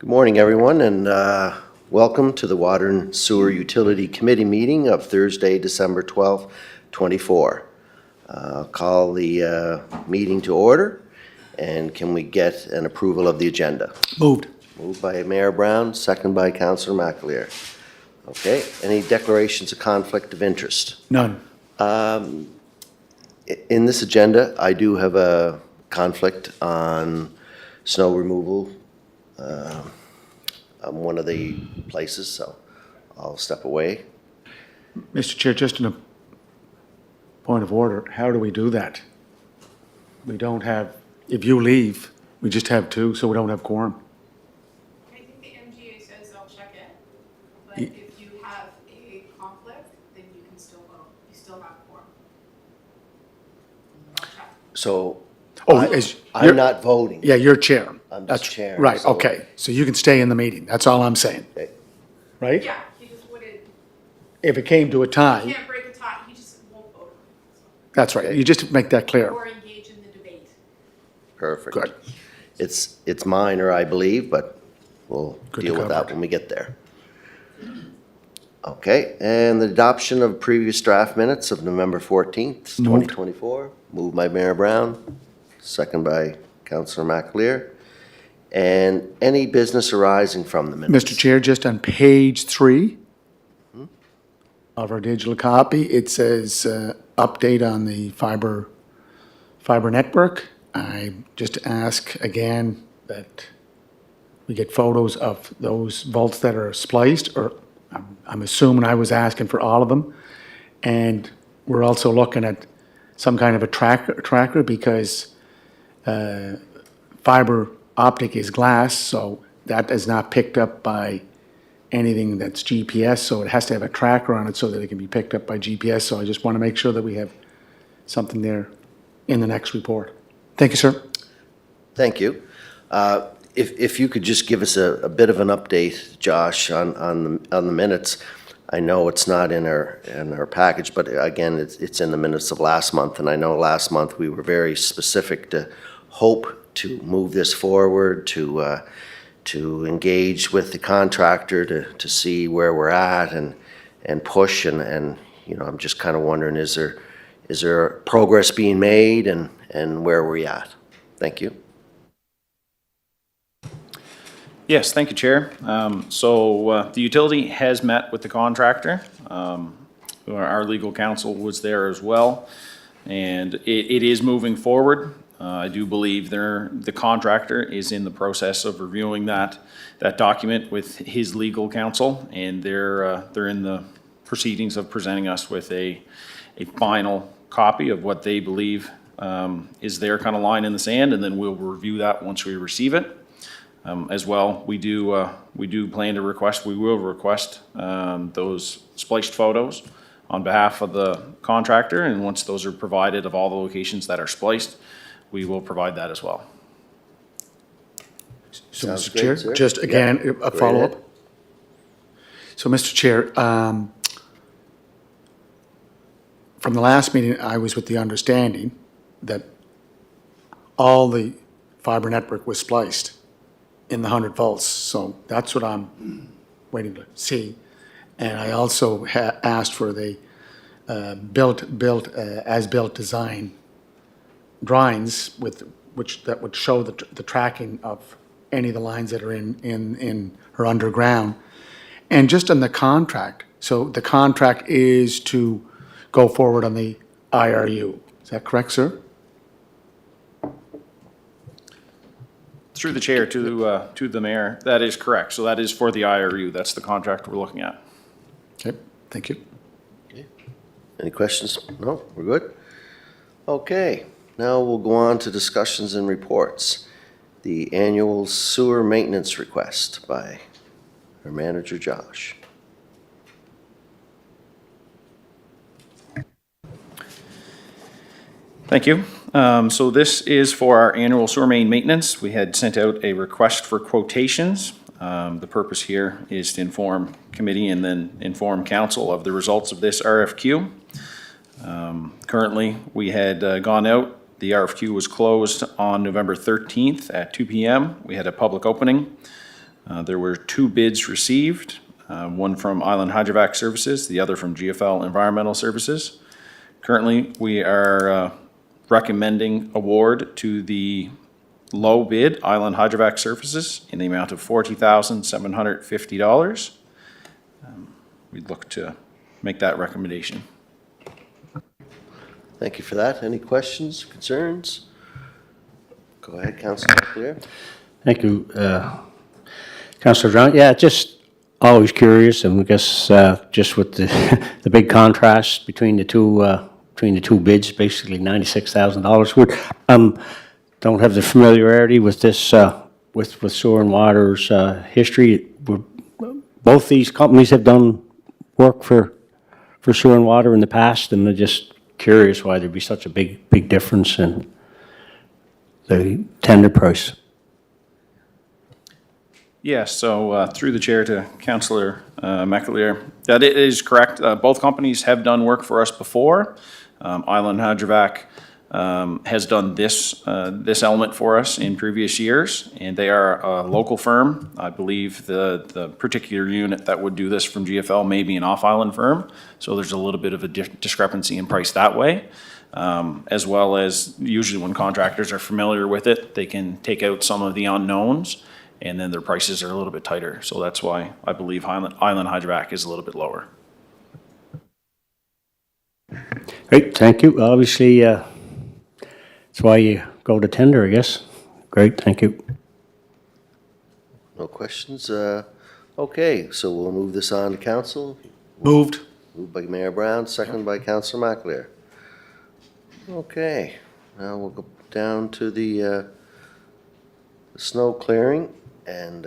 Good morning, everyone, and welcome to the Water and Sewer Utility Committee meeting of Thursday, December 12th, 24. I'll call the meeting to order, and can we get an approval of the agenda? Moved. Moved by Mayor Brown, second by Councillor McAleer. Okay, any declarations of conflict of interest? None. In this agenda, I do have a conflict on snow removal on one of the places, so I'll step away. Mr. Chair, just in a point of order, how do we do that? We don't have, if you leave, we just have two, so we don't have quorum. I think the MGA says they'll check it, but Ye- if you have a conflict, then you can still vote. You still have quorum. I'll check. So Oh, I'm you're- not voting. Yeah, you're chair. I'm just That's chair, right, so- okay. So you can stay in the meeting, that's all I'm saying, Okay. right? Yeah, he just wouldn't, If it came to a tie, can't break a tie, he just won't vote that's right, you just make that clear. or engage in the debate. Perfect. Good. It's minor, I believe, but we'll Good to deal with that cover it. when we get there. Okay, and the adoption of previous draft minutes of November 14th, Moved. 2024. Moved by Mayor Brown, second by Councillor McAleer. And any business arising from the minutes? Mr. Chair, just on page 3 of our digital copy, it says update on the fiber network. I just ask again that we get photos of those vaults that are spliced, or I'm assuming I was asking for all of them. And we're also looking at some kind of a tracker because fiber optic is glass, so that is not picked up by anything that's GPS, so it has to have a tracker on it so that it can be picked up by GPS. So I just want to make sure that we have something there in the next report. Thank you, sir. Thank you. If you could just give us a bit of an update, Josh, on the minutes. I know it's not in our package, but again, it's in the minutes of last month, and I know last month we were very specific to hope to move this forward, to engage with the contractor to see where we're at and push, and you know, I'm just kind of wondering, is there progress being made, and where are we at? Thank you. Yes, thank you, Chair. The utility has met with the contractor. Our legal counsel was there as well, and it is moving forward. I do believe the contractor is in the process of reviewing that document with his legal counsel, and they're in the proceedings of presenting us with a final copy of what they believe is their kind of line in the sand, and then we'll review that once we receive it. As well, we do plan to request, we will request those spliced photos on behalf of the contractor, and once those are provided of all the locations that are spliced, we will provide that as well. So, Sounds Mr. great, Chair, sir. just again, Yeah, a go follow-up. ahead. So, Mr. Chair, from the last meeting, I was with the understanding that all the fiber network was spliced in the 100 volts. So that's what I'm waiting to see. And I also asked for the as-built design drawings that would show the tracking of any of the lines that are in or underground. And just on the contract, so the contract is to go forward on the IRU. Is that correct, sir? Through the chair to the mayor, that is correct. So that is for the IRU. That's the contract we're looking at. Okay, thank you. Any questions? No, we're good? Okay, now we'll go on to discussions and reports. The annual sewer maintenance request by our manager, Josh. Thank you. So this is for our annual sewer main maintenance. We had sent out a request for quotations. The purpose here is to inform committee and then inform council of the results of this RFQ. Currently, we had gone out. The RFQ was closed on November 13th at 2 p.m. We had a public opening. There were 2 bids received, one from Island Hydrovac Services, the other from GFL Environmental Services. Currently, we are recommending award to the low bid, Island Hydrovac Services, in the amount of $40,750. We'd look to make that recommendation. Thank you for that. Any questions, concerns? Go ahead, Councillor Clear. Thank you, Councillor John. Yeah, just always curious, and I guess just with the the big contrast between the two bids, basically $96,000. Would don't have the familiarity with this with Sewer and Water's history. Both these companies have done work for Sewer and Water in the past, and I'm just curious why there'd be such a big difference in the tender price. Yes, so through the chair to Councillor McAleer, that is correct. Both companies have done work for us before. Island Hydrovac has done this element for us in previous years, and they are a local firm. I believe the particular unit that would do this from GFL may be an off-island firm, so there's a little bit of a discrepancy in price that way. As well as usually when contractors are familiar with it, they can take out some of the unknowns, and then their prices are a little bit tighter. So that's why I believe Island Hydrovac is a little bit lower. Great, thank you. Obviously, that's why you go to tender, I guess. Great, thank you. No questions? Okay, so we'll move this on to council. Moved. Moved by Mayor Brown, seconded by Councillor McAleer. Okay, now we'll go down to the snow clearing and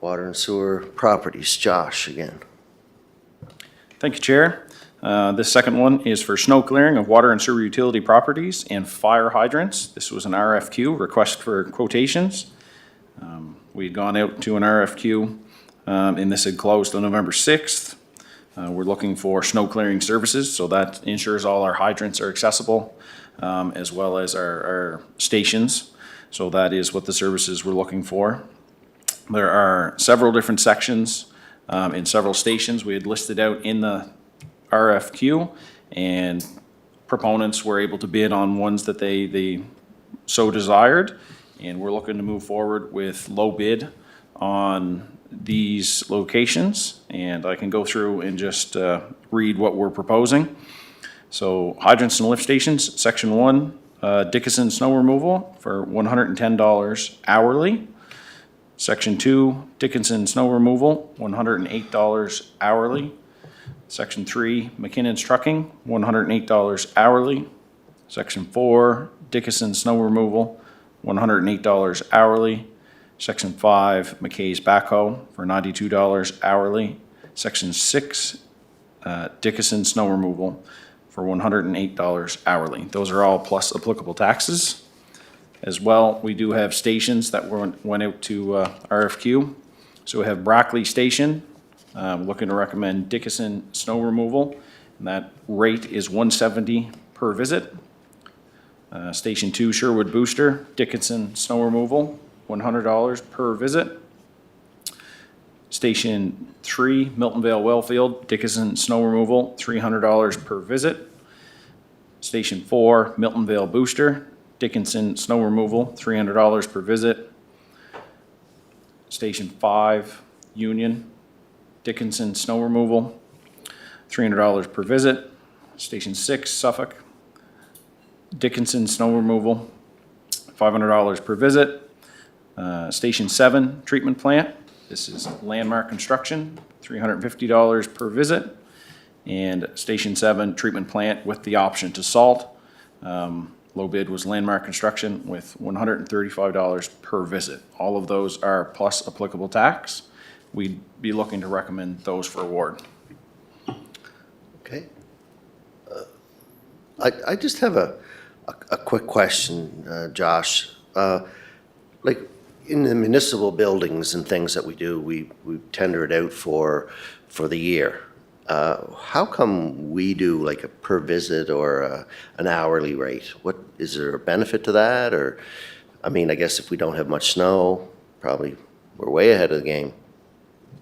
water and sewer properties. Josh, again. Thank you, Chair. This second one is for snow clearing of water and sewer utility properties and fire hydrants. This was an RFQ, request for quotations. We'd gone out to an RFQ, and this had closed on November 6th. We're looking for snow clearing services, so that ensures all our hydrants are accessible, as well as our stations. So that is what the services we're looking for. There are several different sections in several stations we had listed out in the RFQ, and proponents were able to bid on ones that they so desired, and we're looking to move forward with low bid on these locations, and I can go through and just read what we're proposing. So hydrants and lift stations, section 1, Dickinson snow removal for $110 hourly. Section 2, Dickinson snow removal, $108 hourly. Section 3, McKinnon's trucking, $108 hourly. Section 4, Dickinson snow removal, $108 hourly. Section 5, McKay's backhoe for $92 hourly. Section 6, Dickinson snow removal for $108 hourly. Those are all plus applicable taxes. As well, we do have stations that went out to RFQ. So we have Brackley Station, looking to recommend Dickinson snow removal, and that rate is $170 per visit. Station 2, Sherwood Booster, Dickinson snow removal, $100 per visit. Station 3, Milton Vale Wellfield, Dickinson snow removal, $300 per visit. Station 4, Milton Vale Booster, Dickinson snow removal, $300 per visit. Station 5, Union, Dickinson snow removal, $300 per visit. Station 6, Suffolk, Dickinson snow removal, $500 per visit. Station 7, treatment plant. This is Landmark Construction, $350 per visit. And Station 7, treatment plant with the option to salt. Low bid was Landmark Construction with $135 per visit. All of those are plus applicable tax. We'd be looking to recommend those for award. Okay. I just have a quick question, Josh. Like in the municipal buildings and things that we do, we tender it out for the year. How come we do like a per visit or an hourly rate? What is there a benefit to that? Or, I mean, I guess if we don't have much snow, probably, we're way ahead of the game.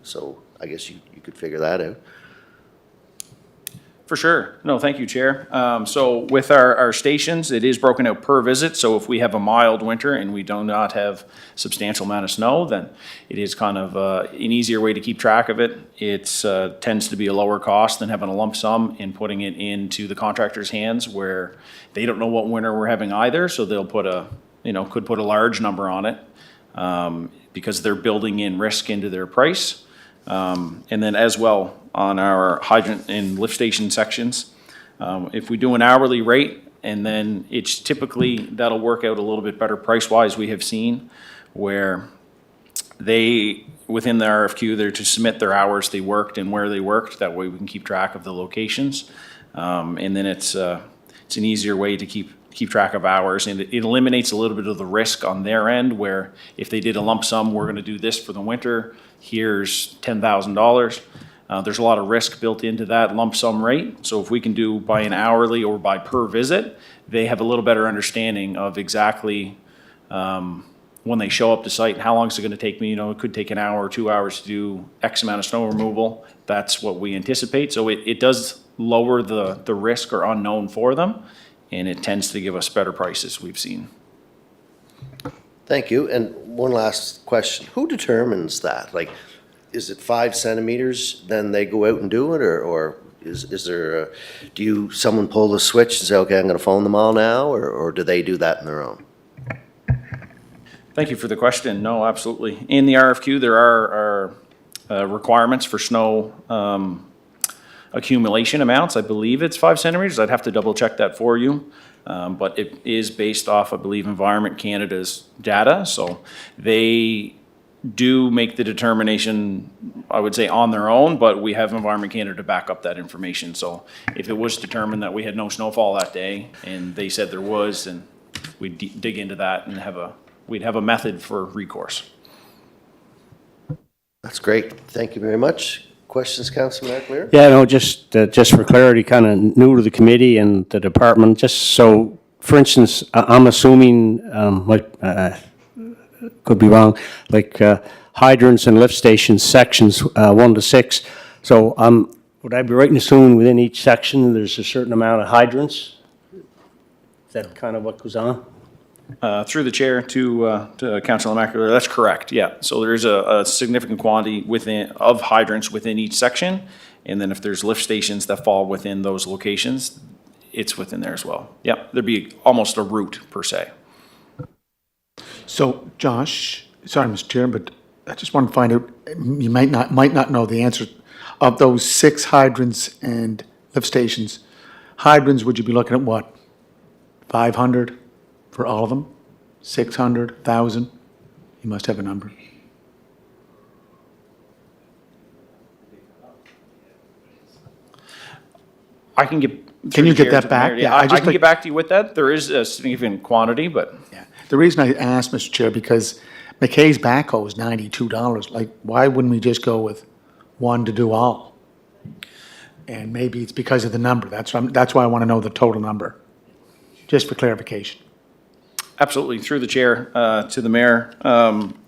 So I guess you could figure that out. For sure. No, thank you, Chair. So with our stations, it is broken out per visit. So if we have a mild winter and we do not have substantial amount of snow, then it is kind of an easier way to keep track of it. It tends to be a lower cost than having a lump sum and putting it into the contractor's hands where they don't know what winter we're having either. So they'll put could put a large number on it because they're building in risk into their price. And then as well, on our hydrant and lift station sections, if we do an hourly rate, and then it's typically, that'll work out a little bit better price-wise, we have seen, where they, within the RFQ, they're to submit their hours they worked and where they worked, that way we can keep track of the locations. And then it's an easier way to keep track of hours, and it eliminates a little bit of the risk on their end, where if they did a lump sum, we're gonna do this for the winter, here's $10,000. There's a lot of risk built into that lump sum rate. So if we can do by an hourly or by per visit, they have a little better understanding of exactly when they show up to site and how long is it gonna take me. It could take an hour or 2 hours to do X amount of snow removal. That's what we anticipate. So it does lower the risk or unknown for them, and it tends to give us better prices we've seen. Thank you. And one last question. Who determines that? Like, is it 5 centimeters, then they go out and do it, or is there, someone pull the switch and say, okay, I'm gonna phone them all now, or do they do that on their own? Thank you for the question. No, absolutely. In the RFQ, there are requirements for snow accumulation amounts. I believe it's 5 centimeters. I'd have to double check that for you. But it is based off, I believe, Environment Canada's data. So they do make the determination, I would say, on their own, but we have Environment Canada to back up that information. So if it was determined that we had no snowfall that day and they said there was, then we'd dig into that and we'd have a method for recourse. That's great. Thank you very much. Questions, Councilor McAleer? Yeah, no, just for clarity, kind of new to the committee and the department, just so, for instance, I'm assuming, could be wrong, like hydrants and lift stations, sections 1 to 6. So would I be right in assuming within each section, there's a certain amount of hydrants? Is that kind of what goes on? Through the chair to Councilor McAleer, that's correct, yeah. So there is a significant quantity of hydrants within each section, and then if there's lift stations that fall within those locations, it's within there as well. Yeah, there'd be almost a route per se. So, Josh, sorry, Mr. Chair, but I just want to find out, you might not know the answer. Of those 6 hydrants and lift stations, hydrants, would you be looking at what? 500 for all of them? 600, 1,000? You must have a number. I can get. Can you get that to the back? mayor. Yeah, I just can like- get back to you with that. There is a significant quantity, but Yeah. The reason I asked, Mr. Chair, because McKay's backhoe is $92. Like, why wouldn't we just go with one to do all? And maybe it's because of the number. That's why I want to know the total number, just for clarification. absolutely, through the chair to the mayor.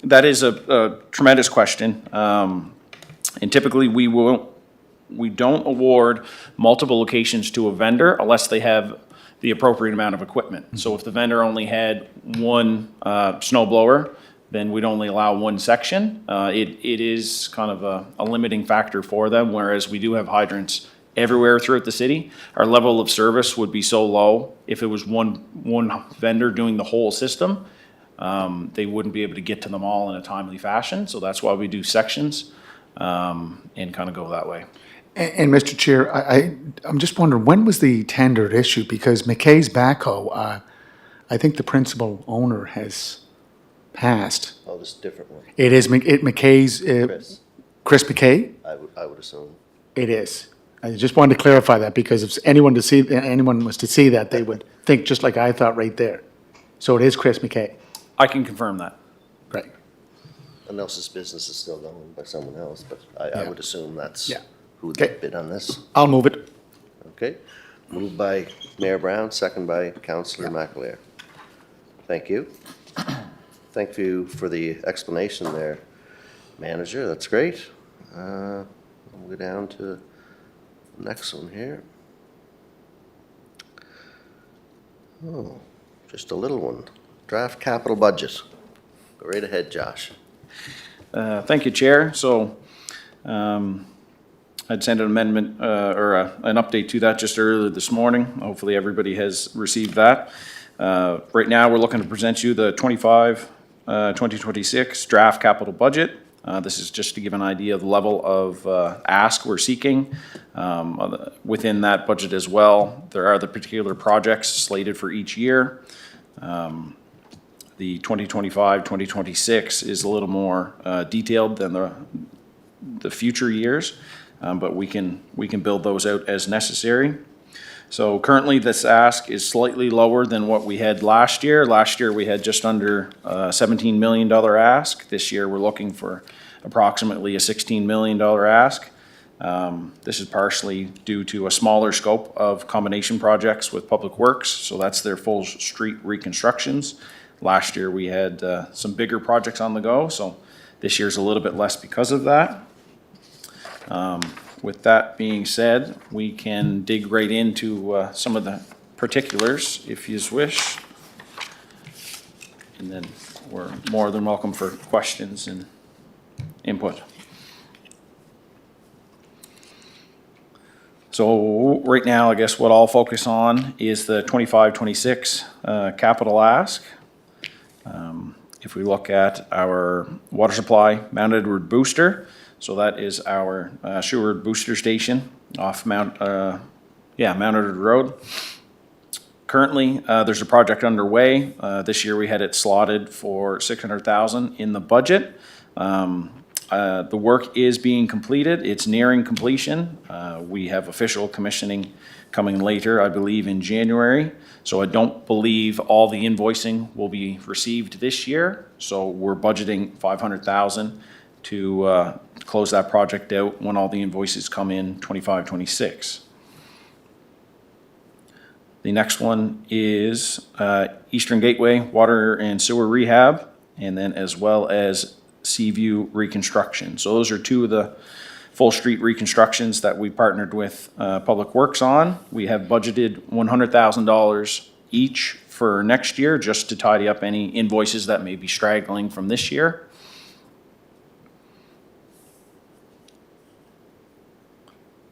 That is a tremendous question. And typically, we don't award multiple locations to a vendor unless they have the appropriate amount of equipment. So if the vendor only had one snow blower, then we'd only allow one section. It is kind of a limiting factor for them, whereas we do have hydrants everywhere throughout the city. Our level of service would be so low, if it was one vendor doing the whole system, they wouldn't be able to get to them all in a timely fashion. So that's why we do sections and kind of go that way. And Mr. Chair, I'm just wondering, when was the tender issued? Because McKay's backhoe, I think the principal owner has passed. Oh, this is a different one. It is McKay's, Chris McKay? I would assume. It is. I just wanted to clarify that, because if anyone was to see that, they would think just like I thought right there. So it is Chris McKay. I can confirm that. Great. Unless this business is still owned by someone else, but I Yeah. would assume that's Yeah. who Okay. would bid on this. I'll move it. Okay, moved by Mayor Brown, second by Councillor McAleer. Thank you. Thank you for the explanation there, Manager. That's great. We'll go down to the next one here. Oh, just a little one. Draft capital budget. Go right ahead, Josh. Thank you, Chair. So I'd sent an amendment or an update to that just earlier this morning. Hopefully everybody has received that. Right now, we're looking to present you the 2026 draft capital budget. This is just to give an idea of the level of ask we're seeking. Within that budget as well, there are the particular projects slated for each year. The 2025, 2026 is a little more detailed than the future years, but we can build those out as necessary. So currently, this ask is slightly lower than what we had last year. Last year, we had just under $17 million ask. This year, we're looking for approximately a $16 million ask. This is partially due to a smaller scope of combination projects with Public Works, so that's their full street reconstructions. Last year, we had some bigger projects on the go, so this year's a little bit less because of that. With that being said, we can dig right into some of the particulars if you wish. And then we're more than welcome for questions and input. So right now, I guess what I'll focus on is the 25-26 capital ask. If we look at our water supply Mount Edward booster, so that is our Seward booster station off Mount Edward Road. Currently, there's a project underway. This year we had it slotted for $600,000 in the budget. The work is being completed. It's nearing completion. We have official commissioning coming later, I believe in January. So I don't believe all the invoicing will be received this year. So we're budgeting $500,000 to close that project out when all the invoices come in 25-26. The next one is Eastern Gateway Water and Sewer Rehab, and then as well as Seaview Reconstruction. So those are two of the full street reconstructions that we partnered with Public Works on. We have budgeted $100,000 each for next year just to tidy up any invoices that may be straggling from this year.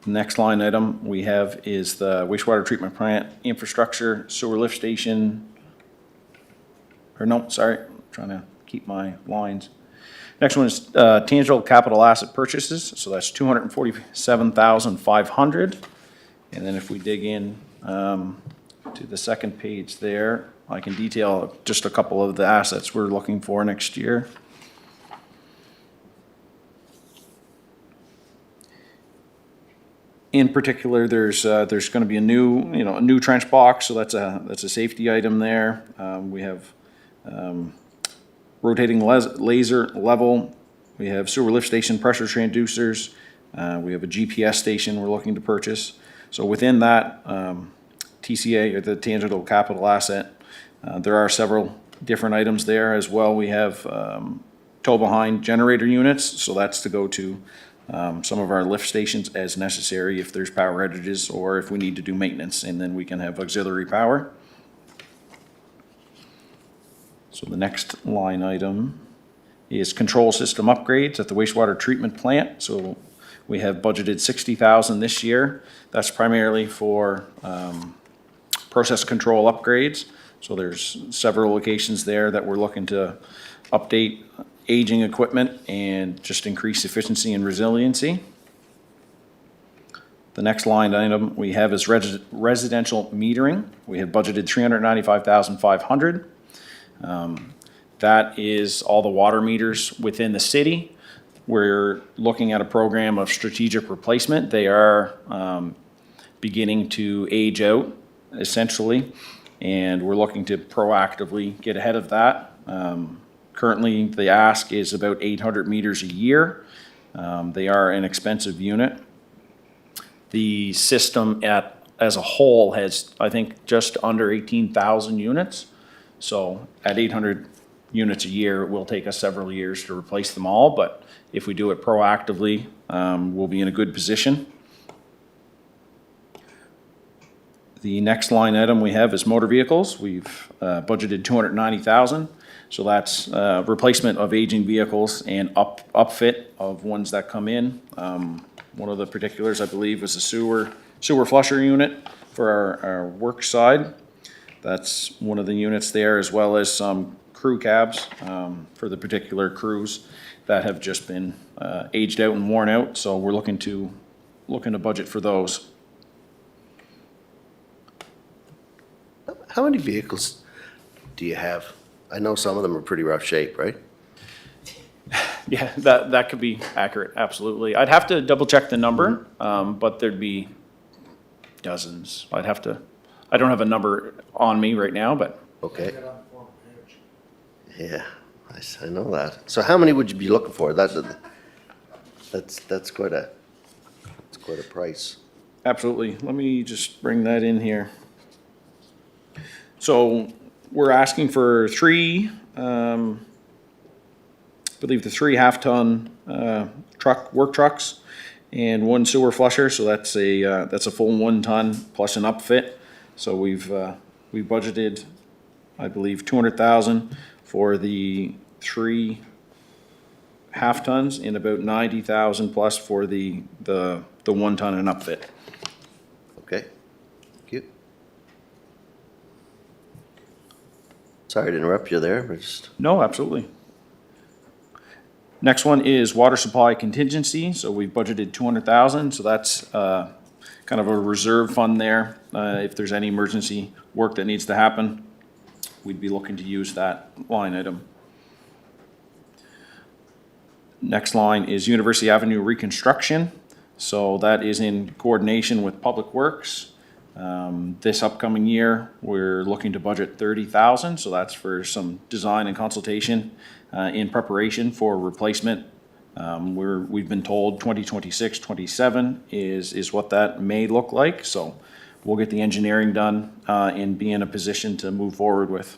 The next line item we have is the wastewater treatment plant infrastructure sewer lift station. Or no, sorry, I'm trying to keep my lines. Next one is tangible capital asset purchases, so that's $247,500. And then if we dig in to the second page there, I can detail just a couple of the assets we're looking for next year. In particular, there's going to be a new trench box, so that's a safety item there. We have rotating laser level. We have sewer lift station pressure transducers. We have a GPS station we're looking to purchase. So within that TCA, or the tangible capital asset, there are several different items there as well. We have tow behind generator units, so that's to go to some of our lift stations as necessary if there's power outages or if we need to do maintenance, and then we can have auxiliary power. So the next line item is control system upgrades at the wastewater treatment plant. So we have budgeted $60,000 this year. That's primarily for process control upgrades. So there's several locations there that we're looking to update aging equipment and just increase efficiency and resiliency. The next line item we have is residential metering. We have budgeted $395,500. That is all the water meters within the city. We're looking at a program of strategic replacement. They are beginning to age out, essentially, and we're looking to proactively get ahead of that. Currently, the ask is about 800 meters a year. They are an expensive unit. The system as a whole has, I think, just under 18,000 units. So at 800 units a year, it will take us several years to replace them all, but if we do it proactively, we'll be in a good position. The next line item we have is motor vehicles. We've budgeted 290,000. So that's replacement of aging vehicles and upfit of ones that come in. One of the particulars, I believe, was a sewer flusher unit for our work side. That's one of the units there, as well as some crew cabs for the particular crews that have just been aged out and worn out. So we're looking to budget for those. How many vehicles do you have? I know some of them are pretty rough shape, right? Yeah, that could be accurate, absolutely. I'd have to double check the number, but there'd be dozens. I don't have a number on me right now, but Okay. Yeah, I know that. So how many would you be looking for? That's quite a price. absolutely. Let me just bring that in here. So we're asking for three, I believe the 3 half-ton work trucks and 1 sewer flusher, so that's a full 1 ton plus an upfit. So we budgeted, I believe, 200,000 for the 3 half-tons and about 90,000 plus for the 1 ton and upfit. Okay, thank you. Sorry to interrupt you there, but just, No, absolutely. Next one is water supply contingency, so we've budgeted 200,000, so that's kind of a reserve fund there. If there's any emergency work that needs to happen, we'd be looking to use that line item. Next line is University Avenue reconstruction, so that is in coordination with Public Works. This upcoming year, we're looking to budget 30,000, so that's for some design and consultation in preparation for replacement. We've been told 2026, 27 is what that may look like, so we'll get the engineering done and be in a position to move forward with.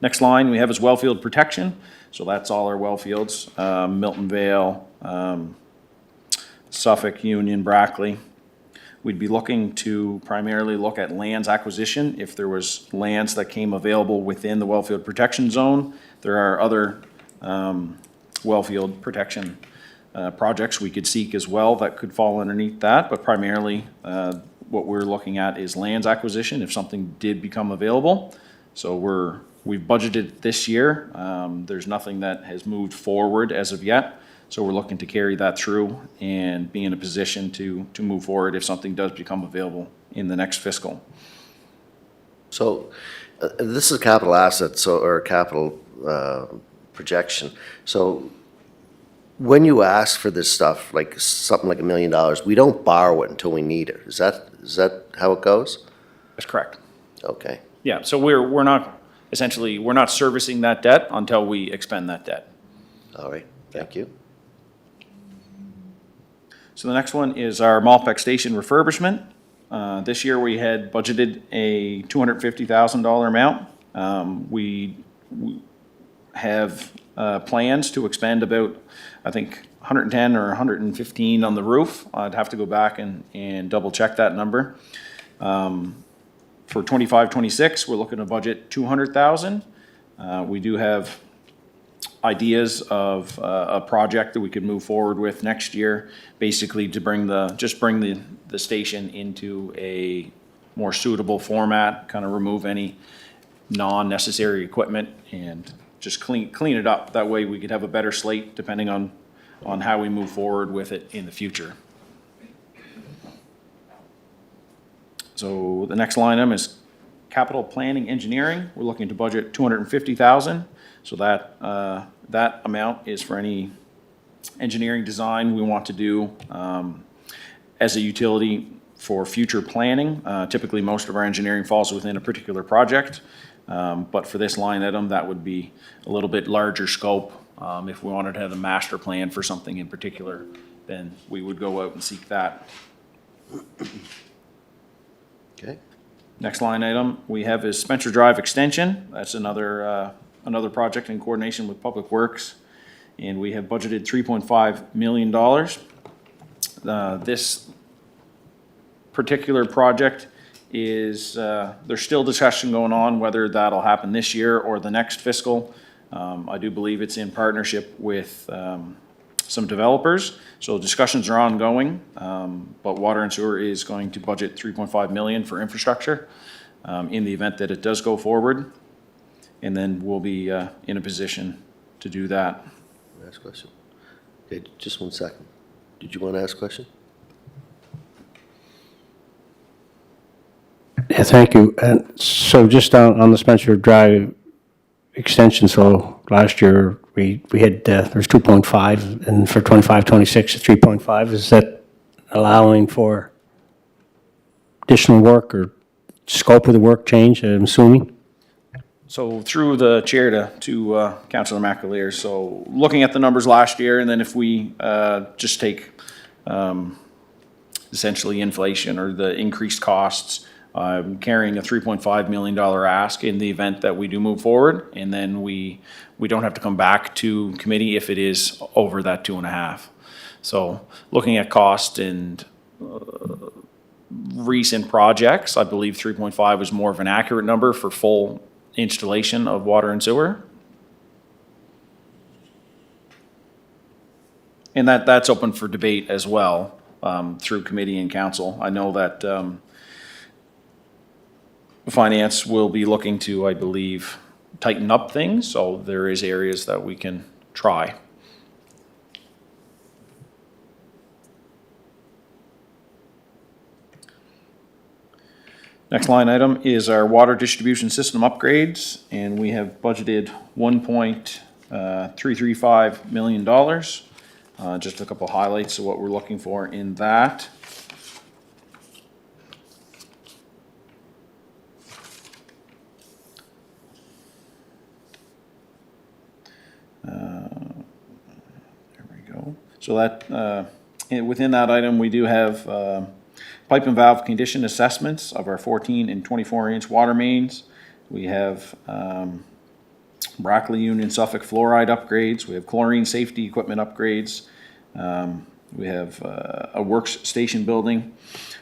Next line we have is wellfield protection, so that's all our well fields, Milton Vale, Suffolk, Union, Brackley. We'd be looking to primarily look at lands acquisition. If there was lands that came available within the wellfield protection zone, there are other wellfield protection projects we could seek as well that could fall underneath that, but primarily what we're looking at is lands acquisition if something did become available. So we've budgeted this year. There's nothing that has moved forward as of yet. So we're looking to carry that through and be in a position to move forward if something does become available in the next fiscal. so this is capital assets or capital projection. So when you ask for this stuff, like something like $1 million, we don't borrow it until we need it. Is that how it goes? That's correct. Okay, Yeah, so we're not, essentially, we're not servicing that debt until we expend that debt. all right, thank you. So the next one is our Malpex station refurbishment. This year we had budgeted a $250,000 amount. We have plans to expend about, I think, 110 or 115 on the roof. I'd have to go back and double check that number. For 25, 26, we're looking to budget 200,000. We do have ideas of a project that we could move forward with next year, basically to bring the station into a more suitable format, kind of remove any non-necessary equipment and just clean it up. That way we could have a better slate depending on how we move forward with it in the future. So the next line item is capital planning engineering. We're looking to budget 250,000. So that amount is for any engineering design we want to do as a utility for future planning. Typically, most of our engineering falls within a particular project, but for this line item, that would be a little bit larger scope. If we wanted to have a master plan for something in particular, then we would go out and seek that. Okay. Next line item we have is Spencer Drive Extension. That's another project in coordination with Public Works. And we have budgeted $3.5 million. This particular project is, there's still discussion going on whether that'll happen this year or the next fiscal. I do believe it's in partnership with some developers, so discussions are ongoing. But Water and Sewer is going to budget $3.5 million for infrastructure in the event that it does go forward. And then we'll be in a position to do that. Ask a question. Okay, just 1 second. Did you want to ask a question? Yeah, thank you. And so just on the Spencer Drive extension, so last year we had, there's 2.5, and for 25, 26, 3.5. Is that allowing for additional work or scope of the work change, I'm assuming? So through the chair to Councillor McAleer, so looking at the numbers last year, and then if we just take essentially inflation or the increased costs, carrying a $3.5 million ask in the event that we do move forward, and then we don't have to come back to committee if it is over that 2.5. So looking at cost and recent projects, I believe 3.5 is more of an accurate number for full installation of water and sewer. And that's open for debate as well through committee and council. I know that finance will be looking to, I believe, tighten up things, so there is areas that we can try. Next line item is our water distribution system upgrades, and we have budgeted $1.335 million. Just a couple highlights of what we're looking for in that. There we go. So that, within that item, we do have pipe and valve condition assessments of our 14 and 24-inch water mains. We have Brackley Union Suffolk fluoride upgrades. We have chlorine safety equipment upgrades. We have a workstation building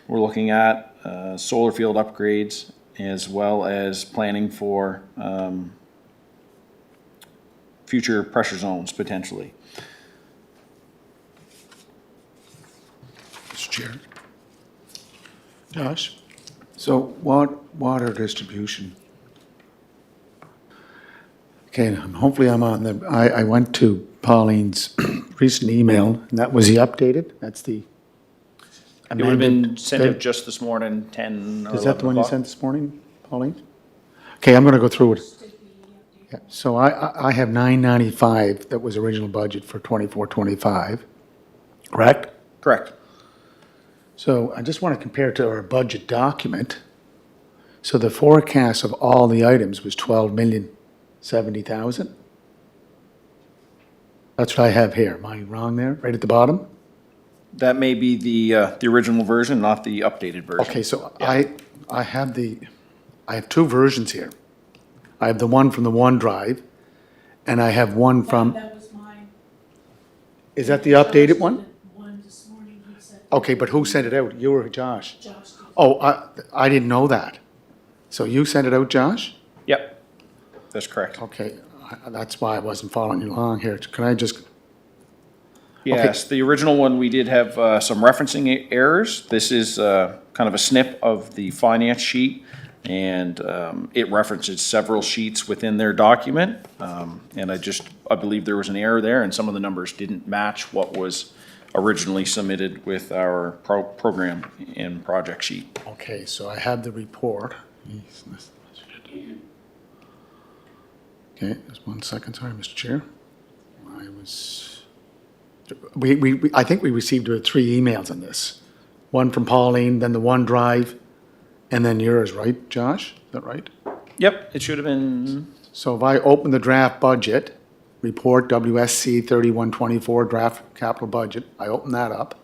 we're looking at, solar field upgrades, as well as planning for future pressure zones potentially. Mr. Chair. Josh? So water distribution. Okay, and hopefully I'm on the, I went to Pauline's recent email, and that was the updated, that's the It would have been amended. sent out just this morning, 10 or 11 Is that the one you o'clock. sent this morning, Pauline? Okay, I'm gonna go through it. Yeah, so I have 995, that was original budget for 24-25, correct? Correct. So I just want to compare it to our budget document. So the forecast of all the items was 12,070,000. That's what I have here. Am I wrong there, right at the bottom? That may be the original version, not the updated version. Okay, so I have two versions here. I have the one from the OneDrive, and I have one from, That was mine. is that the updated one? One this morning, he said. Okay, but who sent it out? You or Josh? Josh did. Oh, I didn't know that. So you sent it out, Josh? Yep, that's correct. Okay, that's why I wasn't following you along here. Can I just, Yes, the original one, we did have some referencing errors. This is kind of a snip of the finance sheet, and it references several sheets within their document. And I believe there was an error there, and some of the numbers didn't match what was originally submitted with our program and project sheet. okay, so I have the report. Okay, just 1 second, sorry, Mr. Chair. I think we received 3 emails on this. One from Pauline, then the OneDrive, and then yours, right, Josh? Is that right? Yep, it should have been, So if I open the draft budget, report WSC 3124 draft capital budget, I open that up.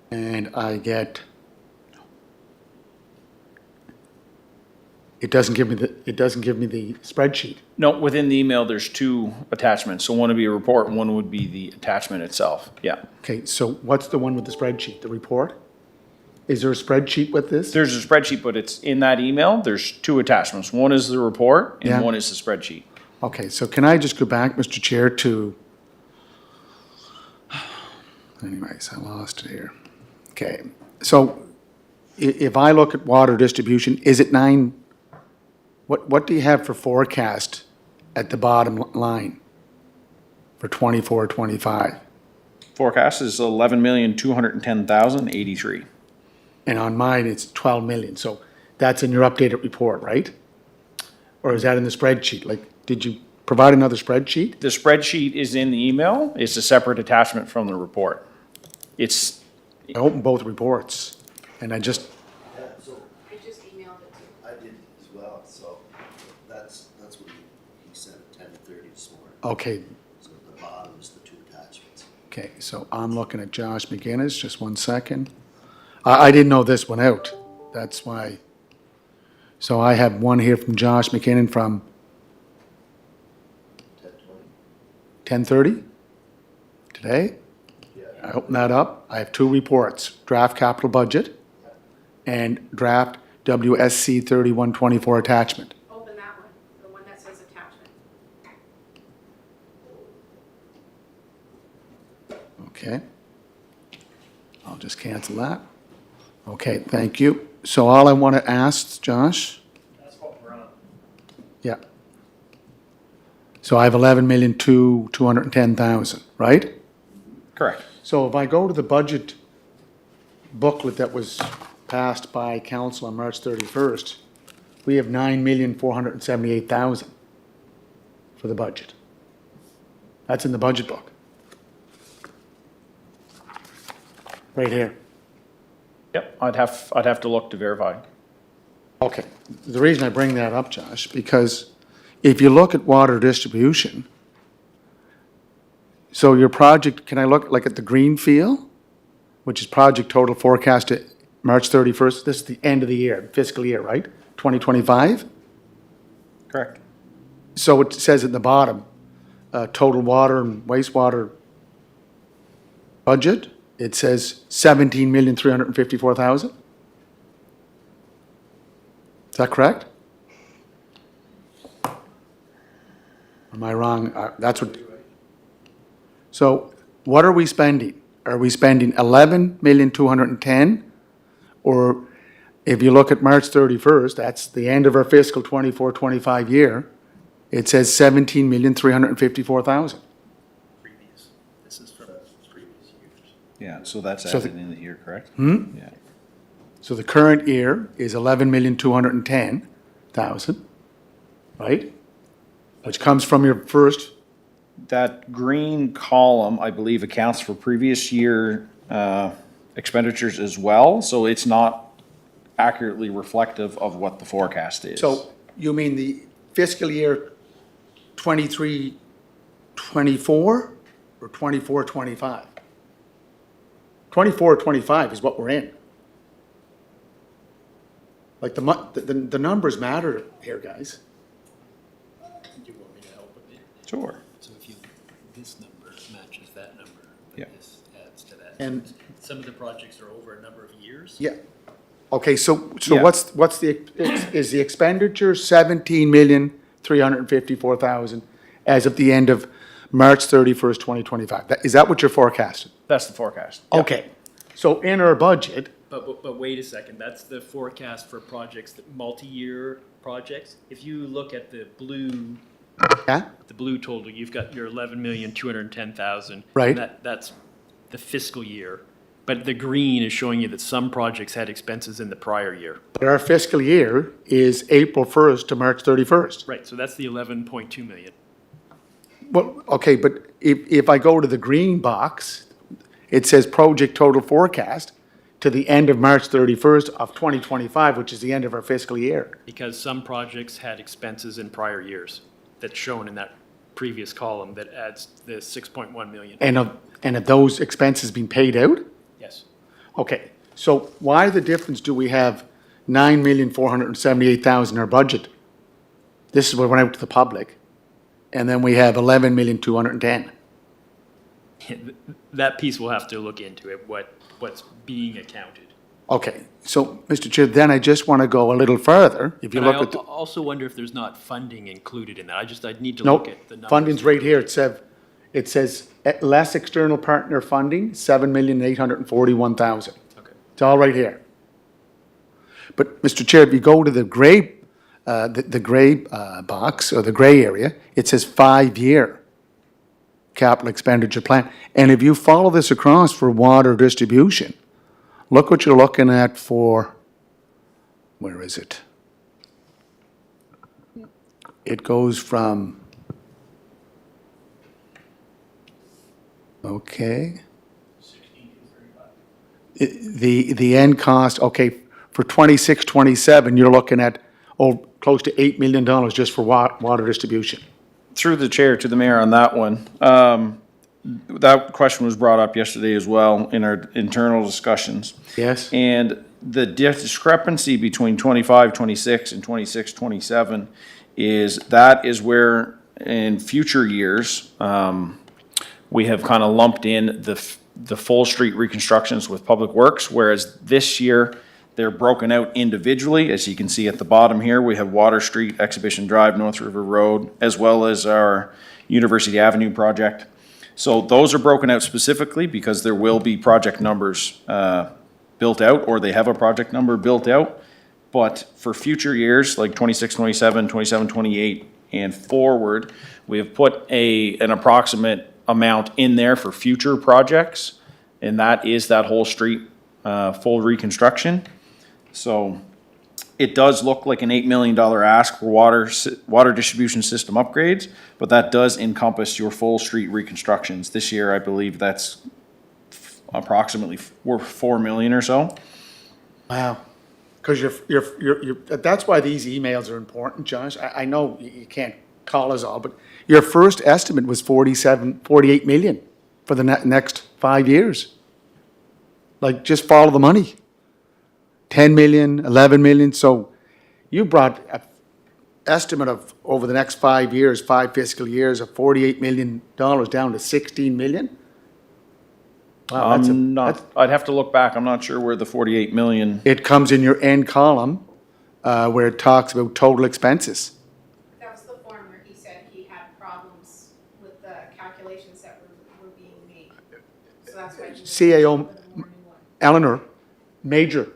And I get it doesn't give me the spreadsheet. No, within the email, there's two attachments. So one would be a report and one would be the attachment itself. Yeah. Okay, so what's the one with the spreadsheet, the report? Is there a spreadsheet with this? There's a spreadsheet, but it's in that email. There's two attachments. One is the report Yeah. and one is the spreadsheet. Okay, so can I just go back, Mr. Chair, to, anyways, I lost it here. Okay, so if I look at water distribution, is it what do you have for forecast at the bottom line for 24, 25? Forecast is 11,210,083. And on mine, it's 12 million, so that's in your updated report, right? Or is that in the spreadsheet? Like, did you provide another spreadsheet? The spreadsheet is in the email. It's a separate attachment from the report. It's, I opened both reports, and I just, Yeah, so I just emailed it to you. I did as well, so that's what he said at 10:30 this morning. okay, So at the bottom is the two attachments. okay, so I'm looking at Josh McGinnis, just one second. I didn't know this went out, that's why. So I have one here from Josh McKinnon from 10:30 today. I open that up, I have two reports, draft capital budget and draft WSC 3124 attachment. Open that one, the one that says attachment. Okay. I'll just cancel that. Okay, thank you. So all I want to ask, Josh? that's what we're on. Yeah. So I have 11,210,000, right? Correct. So if I go to the budget booklet that was passed by council on March 31st, we have 9,478,000 for the budget. That's in the budget book. Right here. Yep, I'd have to look to verify. Okay. The reason I bring that up, Josh, because if you look at water distribution, so your project, can I look like at the green field, which is project total forecast at March 31st? This is the end of the year, fiscal year, right? 2025? Correct. So it says at the bottom, total water and wastewater budget, it says 17,354,000. Is that correct? Am I wrong? That's what. So what are we spending? Are we spending 11,210,000? Or if you look at March 31st, that's the end of our fiscal 24-25 year, it says 17,354,000. Previous, this is from previous years. Yeah, so that's So added in here, correct? Yeah. So the current year is 11,210,000, right? Which comes from your first, That green column, I believe, accounts for previous year expenditures as well, so it's not accurately reflective of what the forecast is. so you mean the fiscal year 23, 24 or 24, 25? 24, 25 is what we're in. Like the numbers matter here, guys. Do you want me to help with it? Sure. So if you, this number matches that number, Yeah. but this adds to that. And- Some of the projects are over a number of years. Yeah. Okay, so Yeah. what's is the expenditure 17,354,000 as of the end of March 31st, 2025? Is that what you're forecasting? That's the forecast. Yeah. Okay, so in our budget, But wait a second, that's the forecast for projects, multi-year projects. If you look at the blue yeah, total, you've got your 11,210,000. Right. That's the fiscal year. But the green is showing you that some projects had expenses in the prior year. but our fiscal year is April 1st to March 31st. Right, so that's the 11.2 million. Well, okay, but if I go to the green box, it says project total forecast to the end of March 31st of 2025, which is the end of our fiscal year. Because some projects had expenses in prior years. That's shown in that previous column that adds the 6.1 million. And have those expenses been paid out? Yes. Okay, so why the difference do we have 9,478,000 in our budget. This is what went out to the public. And then we have 11,210,000. That piece we'll have to look into it, what's being accounted. Okay, so, Mr. Chair, then I just want to go a little further. If you And I look at the, also wonder if there's not funding included in that. I'd need to nope, look at the numbers. funding's right here. It says less external partner funding, 7,841,000. Okay. It's all right here. But, Mr. Chair, if you go to the gray, box, or the gray area, it says 5-year capital expenditure plan. And if you follow this across for water distribution, look what you're looking at for, where is it? It goes from, okay. The end cost, okay, for 26, 27, you're looking at, close to $8 million just for water distribution. Through the chair to the mayor on that one. That question was brought up yesterday as well in our internal discussions. Yes? And the discrepancy between 25, 26 and 26, 27 that is where in future years, we have kind of lumped in the full street reconstructions with Public Works, whereas this year, they're broken out individually. As you can see at the bottom here, we have Water Street, Exhibition Drive, North River Road, as well as our University Avenue project. So those are broken out specifically because there will be project numbers built out, or they have a project number built out. But for future years, like 26, 27, 27, 28, and forward, we have put an approximate amount in there for future projects, and that is that whole street full reconstruction. So it does look like an $8 million ask for water distribution system upgrades, but that does encompass your full street reconstructions. This year, I believe that's approximately $4 million or so. Wow. Because that's why these emails are important, Josh. I know you can't call us all, but your first estimate was 48 million for the next 5 years. Like, just follow the money. 10 million, 11 million, so you brought an estimate of, over the next 5 years, 5 fiscal years, of $48 million down to 16 million? Wow, I'd have to look back. I'm not sure where the 48 million. it comes in your end column, where it talks about total expenses. That was the form where he said he had problems with the calculations that were being made. So that's why he. CAO the morning one. Eleanor, major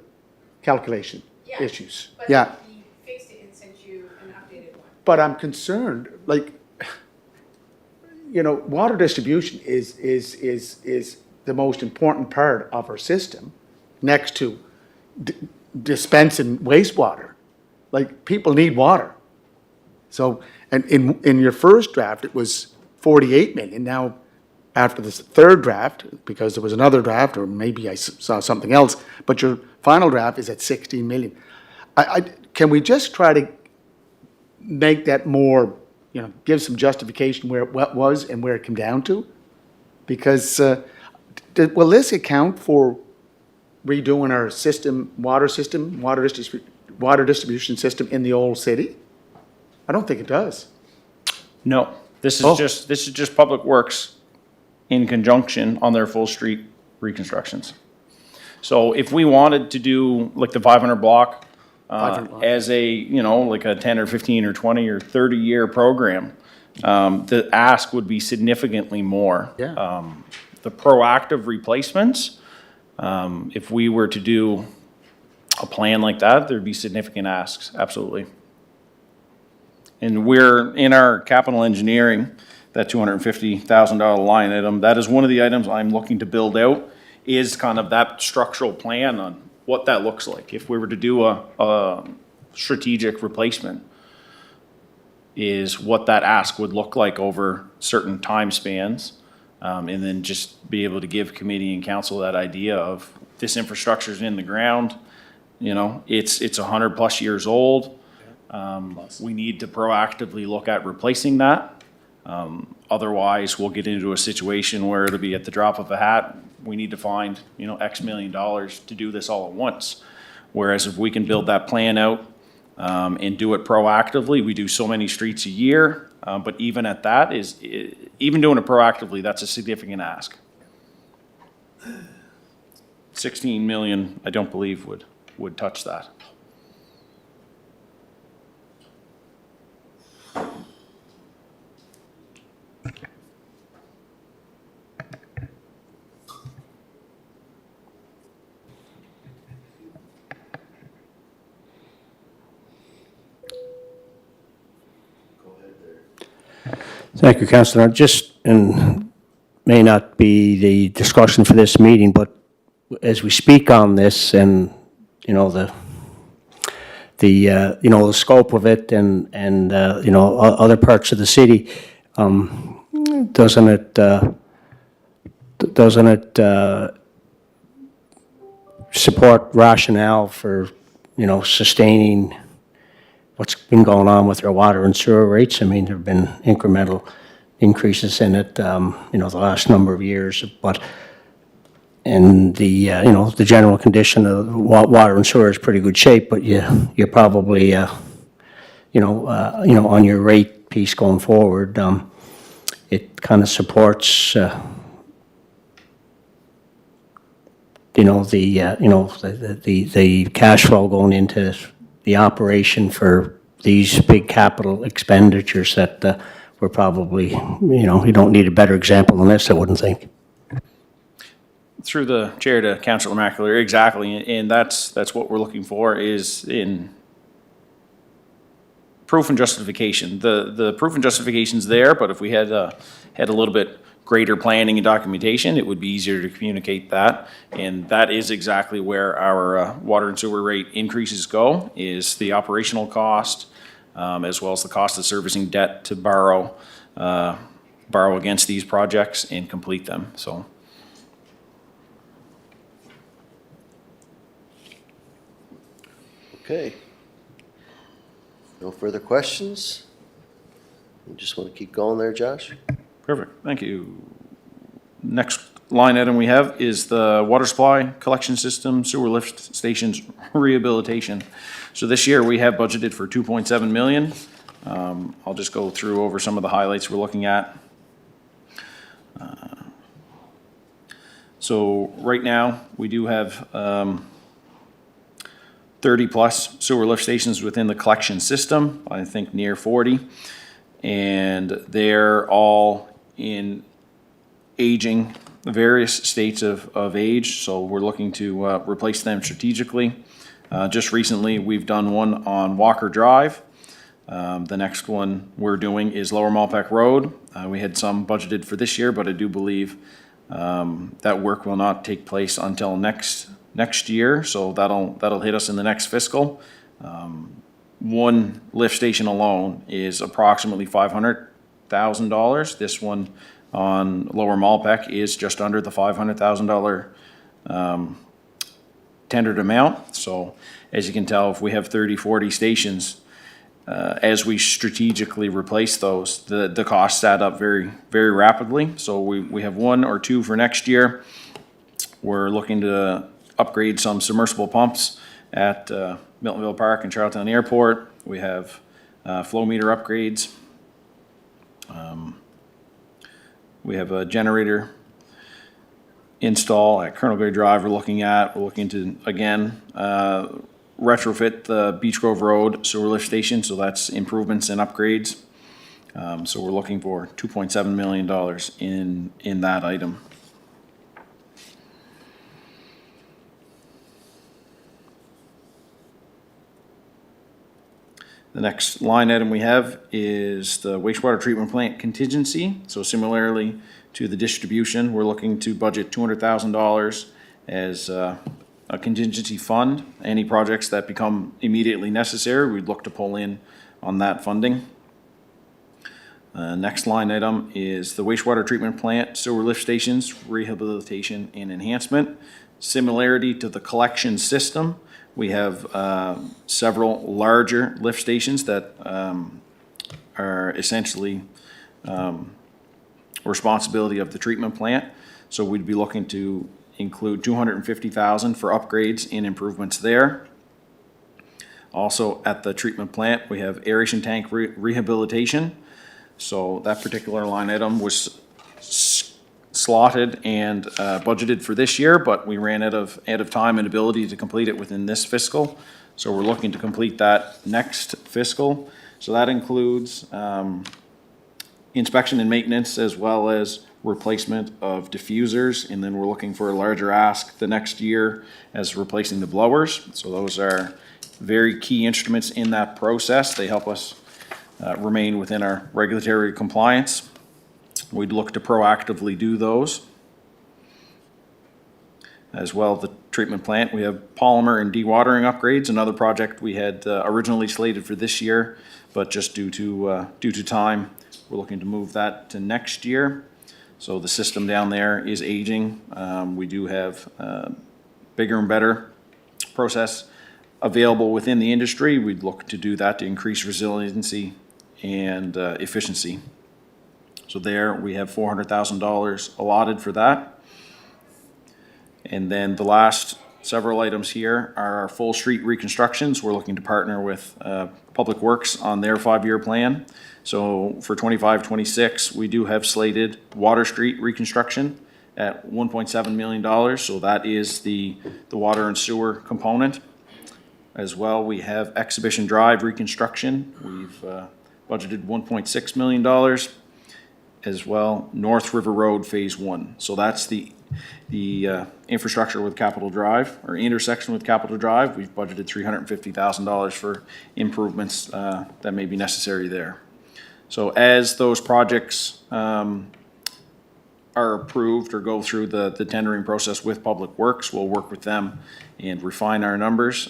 calculation Yeah, issues. But Yeah, he fixed it and sent you an updated one. but I'm concerned, like, water distribution is the most important part of our system, next to dispensing wastewater. Like, people need water. So, and in your first draft, it was 48 million. Now, after this third draft, because there was another draft, or maybe I saw something else, but your final draft is at 16 million. Can we just try to make that more, give some justification where it was and where it came down to? Because, will this account for redoing our water distribution system in the old city? I don't think it does. No, this Oh. is just Public Works in conjunction on their full street reconstructions. So if we wanted to do like the 500 block, 500 block. as a, like a 10 or 15 or 20 or 30-year program, the ask would be significantly more. Yeah. The proactive replacements, if we were to do a plan like that, there'd be significant asks, absolutely. And we're, in our capital engineering, that $250,000 line item, that is one of the items I'm looking to build out, is kind of that structural plan on what that looks like. If we were to do a strategic replacement, is what that ask would look like over certain time spans. And then just be able to give committee and council that idea of this infrastructure's in the ground, it's 100+ years old. We need to proactively look at replacing that. Otherwise, we'll get into a situation where it'll be at the drop of a hat. We need to find, X million dollars to do this all at once. Whereas if we can build that plan out and do it proactively, we do so many streets a year. But even at that even doing it proactively, that's a significant ask. 16 million, I don't believe would touch that. Thank you, Councillor. Just, and may not be the discussion for this meeting, but as we speak on this and, you know, the scope of it and you know, other parts of the city, doesn't it support rationale for, you know, sustaining what's been going on with our water and sewer rates? I mean, there have been incremental increases in it, you know, the last number of years, but and you know, the general condition of water and sewer is pretty good shape, but you're probably, you know, on your rate piece going forward, it kind of supports, you know, the cash flow going into the operation for these big capital expenditures that we're probably, you know, you don't need a better example than this, I wouldn't think. Through the chair to Councillor McAleer, exactly, and that's what we're looking for is in proof and justification. The proof and justification's there, but if we had a little bit greater planning and documentation, it would be easier to communicate that. And that is exactly where our water and sewer rate increases go, is the operational cost, as well as the cost of servicing debt to borrow against these projects and complete them, so. Okay. No further questions? You just want to keep going there, Josh? Perfect, thank you. Next line item we have is the water supply collection system sewer lift stations rehabilitation. So this year we have budgeted for 2.7 million. I'll just go through over some of the highlights we're looking at. So right now we do have 30 plus sewer lift stations within the collection system, I think near 40. And they're all in aging, various states of age, so we're looking to replace them strategically. Just recently, we've done one on Walker Drive. The next one we're doing is Lower Malpeque Road. We had some budgeted for this year, but I do believe that work will not take place until next year, so that'll hit us in the next fiscal. One lift station alone is approximately $500,000. This one on Lower Malpeque is just under the $500,000 tendered amount. So as you can tell, if we have 30, 40 stations, as we strategically replace those, the costs add up very, very rapidly. So we have one or two for next year. We're looking to upgrade some submersible pumps at Miltonville Park and Charlottetown Airport. We have flow meter upgrades. We have a generator install at Colonel Gray Drive we're looking to, again, retrofit the Beach Grove Road sewer lift station, so that's improvements and upgrades. So we're looking for $2.7 million in that item. The next line item we have is the wastewater treatment plant contingency. So similarly to the distribution, we're looking to budget $200,000 as a contingency fund. Any projects that become immediately necessary, we'd look to pull in on that funding. Next line item is the wastewater treatment plant, sewer lift stations, rehabilitation and enhancement. Similarity to the collection system, we have several larger lift stations that are essentially responsibility of the treatment plant. So we'd be looking to include $250,000 for upgrades and improvements there. Also, at the treatment plant, we have aeration tank rehabilitation. So that particular line item was slotted and budgeted for this year, but we ran out of time and ability to complete it within this fiscal. So we're looking to complete that next fiscal. So that includes inspection and maintenance as well as replacement of diffusers. And then we're looking for a larger ask the next year as replacing the blowers. So those are very key instruments in that process. They help us remain within our regulatory compliance. We'd look to proactively do those. As well, the treatment plant, we have polymer and dewatering upgrades, another project we had originally slated for this year, but just due to time, we're looking to move that to next year. So the system down there is aging. We do have bigger and better process available within the industry. We'd look to do that to increase resiliency and efficiency. So there, we have $400,000 allotted for that. And then the last several items here are our full street reconstructions. We're looking to partner with Public Works on their 5-year plan. So for 25-26, we do have slated Water Street reconstruction at $1.7 million. So that is the water and sewer component. As well, we have Exhibition Drive reconstruction. We've budgeted $1.6 million. As well, North River Road Phase 1. So that's the infrastructure with Capitol Drive, or intersection with Capitol Drive. We've budgeted $350,000 for improvements that may be necessary there. So as those projects are approved or go through the tendering process with Public Works, we'll work with them and refine our numbers.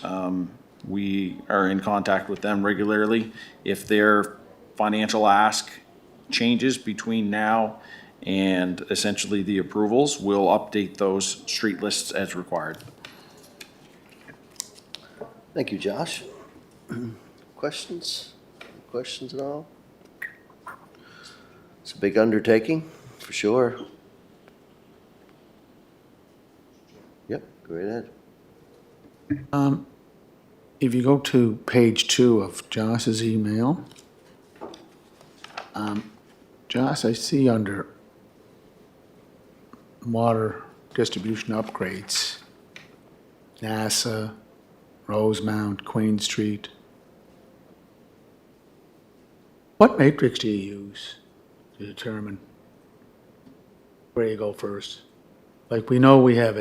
We are in contact with them regularly. If their financial ask changes between now and essentially the approvals, we'll update those street lists as required. Thank you, Josh. Questions? Questions at all? It's a big undertaking, for sure. Yep, go right ahead. If you go to page 2 of Josh's email, Josh, I see under water distribution upgrades, NASA, Rosemount, Queen Street. What matrix do you use to determine where you go first? Like, we know we have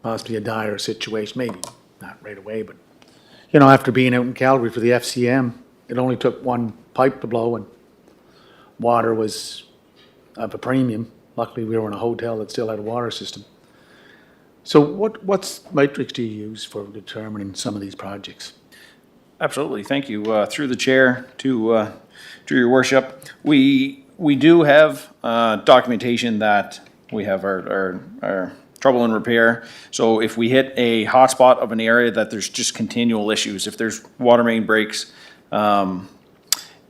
possibly a dire situation, maybe not right away, but, you know, after being out in Calgary for the FCM, it only took one pipe to blow and water was of a premium. Luckily, we were in a hotel that still had a water system. So what matrix do you use for determining some of these projects? Absolutely, thank you. Through the chair to your worship, we do have documentation that we have our trouble in repair. So if we hit a hotspot of an area that there's just continual issues, if there's water main breaks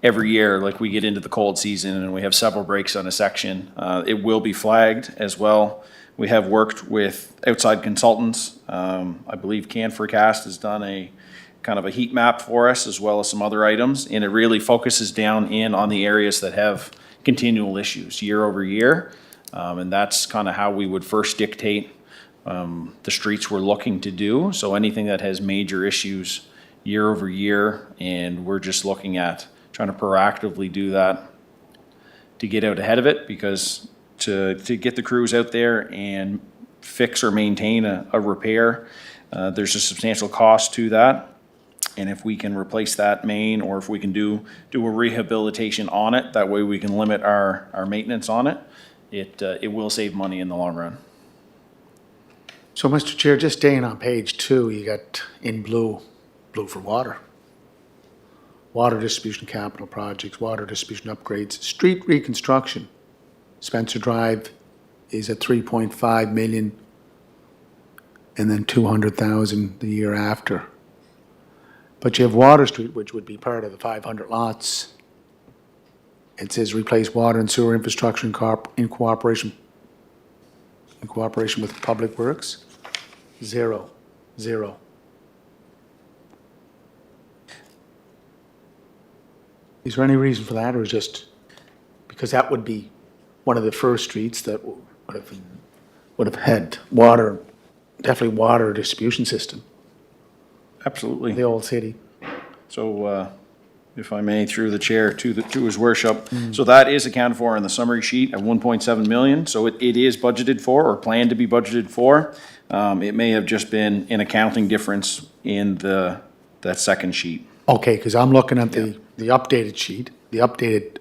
every year, like we get into the cold season and we have several breaks on a section, it will be flagged as well. We have worked with outside consultants. I believe Can4Cast has done a kind of a heat map for us as well as some other items, and it really focuses down in on the areas that have continual issues year over year. And that's kind of how we would first dictate the streets we're looking to do. So anything that has major issues year over year, and we're just looking at trying to proactively do that to get out ahead of it, because to get the crews out there and fix or maintain a repair, there's a substantial cost to that. And if we can replace that main, or if we can do a rehabilitation on it, that way we can limit our maintenance on it, it will save money in the long run. So, Mr. Chair, just staying on page 2, you got in blue for water. Water distribution capital projects, water distribution upgrades, street reconstruction. Spencer Drive is at 3.5 million, and then 200,000 the year after. But you have Water Street, which would be part of the 500 lots. It says replace water and sewer infrastructure in cooperation with Public Works. Zero. Is there any reason for that, or is just, because that would be one of the first streets that would have had water, definitely water distribution system, Absolutely. the old city? So, if I may, through the chair to his worship. So that is accounted for in the summary sheet at 1.7 million. So it is budgeted for or planned to be budgeted for. It may have just been an accounting difference in that second sheet. Okay, because I'm looking at the updated sheet, the updated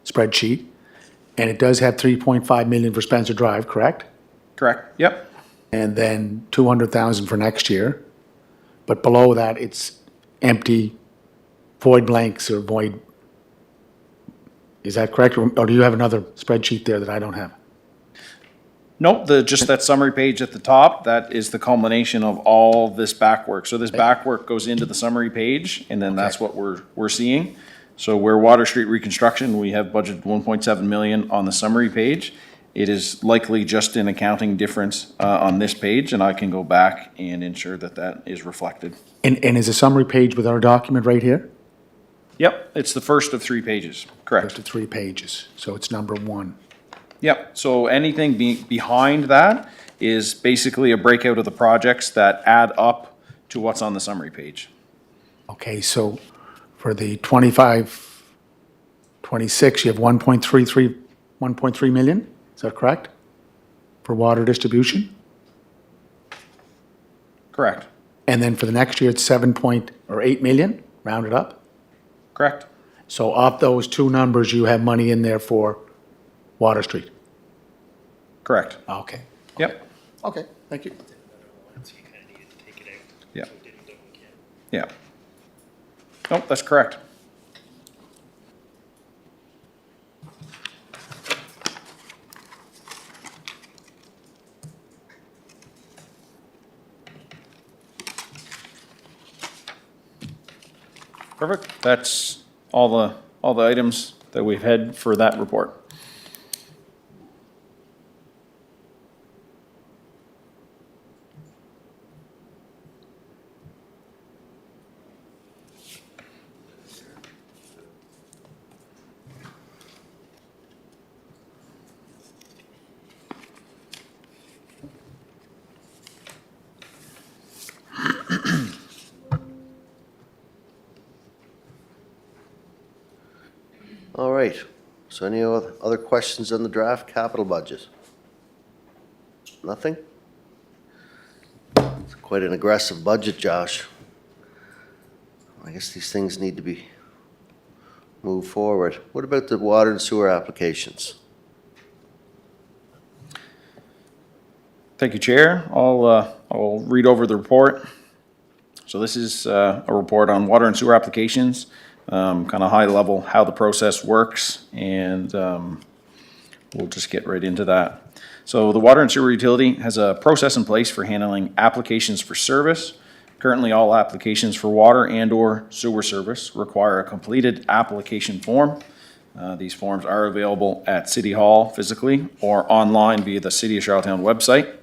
spreadsheet, and it does have 3.5 million for Spencer Drive, correct? Correct? Yep. And then 200,000 for next year. But below that, it's empty, void blanks or void. Is that correct? Or do you have another spreadsheet there that I don't have? Nope, just that summary page at the top, that is the culmination of all this back work. So this back work goes into the summary page, and then that's what we're seeing. So where Water Street reconstruction, we have budgeted 1.7 million on the summary page. It is likely just an accounting difference on this page, and I can go back and ensure that that is reflected. And is a summary page with our document right here? Yep, it's the first of 3 pages, Up correct. to 3 pages, so it's number 1. Yep, so anything behind that is basically a breakout of the projects that add up to what's on the summary page. Okay, so for the 25, 26, you have 1.3 million, is that correct? For water distribution? Correct, And then for the next year, it's 8 million, rounded up? correct. So off those two numbers, you have money in there for Water Street? Correct. Okay. Yep, Okay, thank you. yeah. Yeah. Nope, that's correct. Perfect. That's all the items that we've had for that report. All right, so any other questions on the draft capital budget? Nothing? It's quite an aggressive budget, Josh. I guess these things need to be moved forward. What about the water and sewer applications? Thank you, Chair. I'll read over the report. So this is a report on water and sewer applications, kind of high level, how the process works, and we'll just get right into that. So the water and sewer utility has a process in place for handling applications for service. Currently, all applications for water and/or sewer service require a completed application form. These forms are available at City Hall physically or online via the City of Charlottetown website.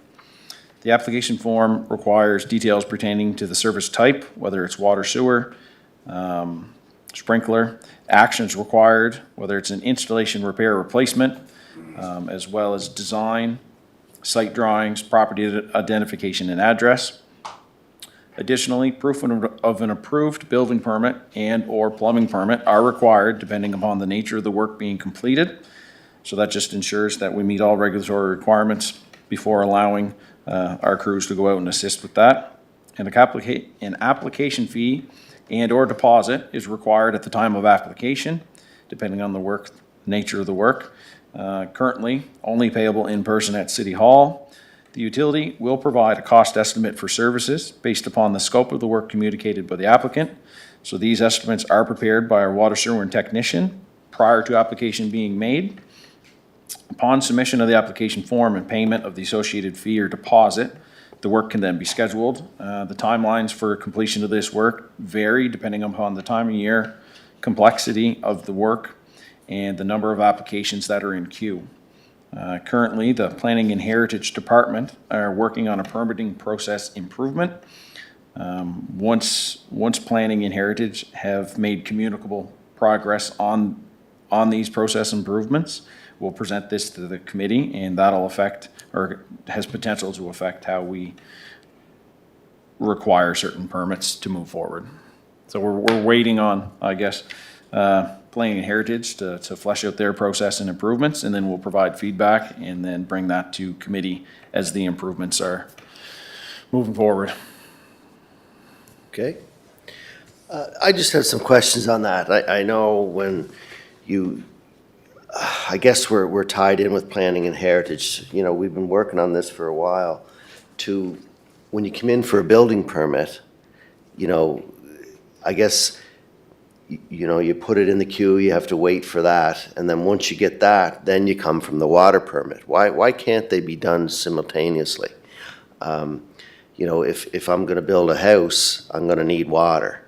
The application form requires details pertaining to the service type, whether it's water, sewer, sprinkler, actions required, whether it's an installation, repair, replacement, as well as design, site drawings, property identification, and address. Additionally, proof of an approved building permit and/or plumbing permit are required depending upon the nature of the work being completed. So that just ensures that we meet all regulatory requirements before allowing our crews to go out and assist with that. And an application fee and/or deposit is required at the time of application, depending on the work, nature of the work. Currently, only payable in person at City Hall. The utility will provide a cost estimate for services based upon the scope of the work communicated by the applicant. So these estimates are prepared by our water sewer and technician prior to application being made. Upon submission of the application form and payment of the associated fee or deposit, the work can then be scheduled. The timelines for completion of this work vary depending upon the time of year, complexity of the work, and the number of applications that are in queue. Currently, the Planning and Heritage Department are working on a permitting process improvement. Once Planning and Heritage have made communicable progress on these process improvements, we'll present this to the committee, and that'll affect, or has potential to affect, how we require certain permits to move forward. So we're waiting on, I guess, Planning and Heritage to flesh out their process and improvements, and then we'll provide feedback and then bring that to committee as the improvements are moving forward. Okay. I just have some questions on that. I know when I guess we're tied in with Planning and Heritage. You know, we've been working on this for a while. When you come in for a building permit, you know, I guess, you know, you put it in the queue, you have to wait for that, and then once you get that, then you come from the water permit. Why can't they be done simultaneously? You know, if I'm gonna build a house, I'm gonna need water.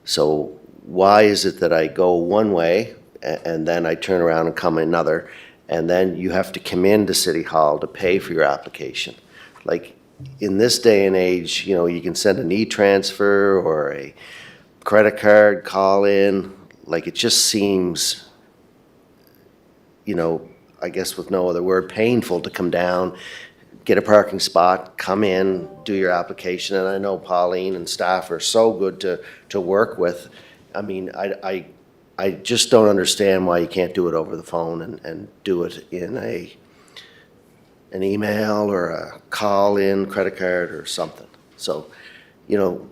So why is it that I go one way and then I turn around and come another, and then you have to come into City Hall to pay for your application? Like, in this day and age, you know, you can send an e-transfer or a credit card, call in, like, it just seems, you know, I guess with no other word, painful to come down, get a parking spot, come in, do your application. And I know Pauline and staff are so good to work with. I mean, I just don't understand why you can't do it over the phone and do it in an email or a call-in credit card or something. So, you know,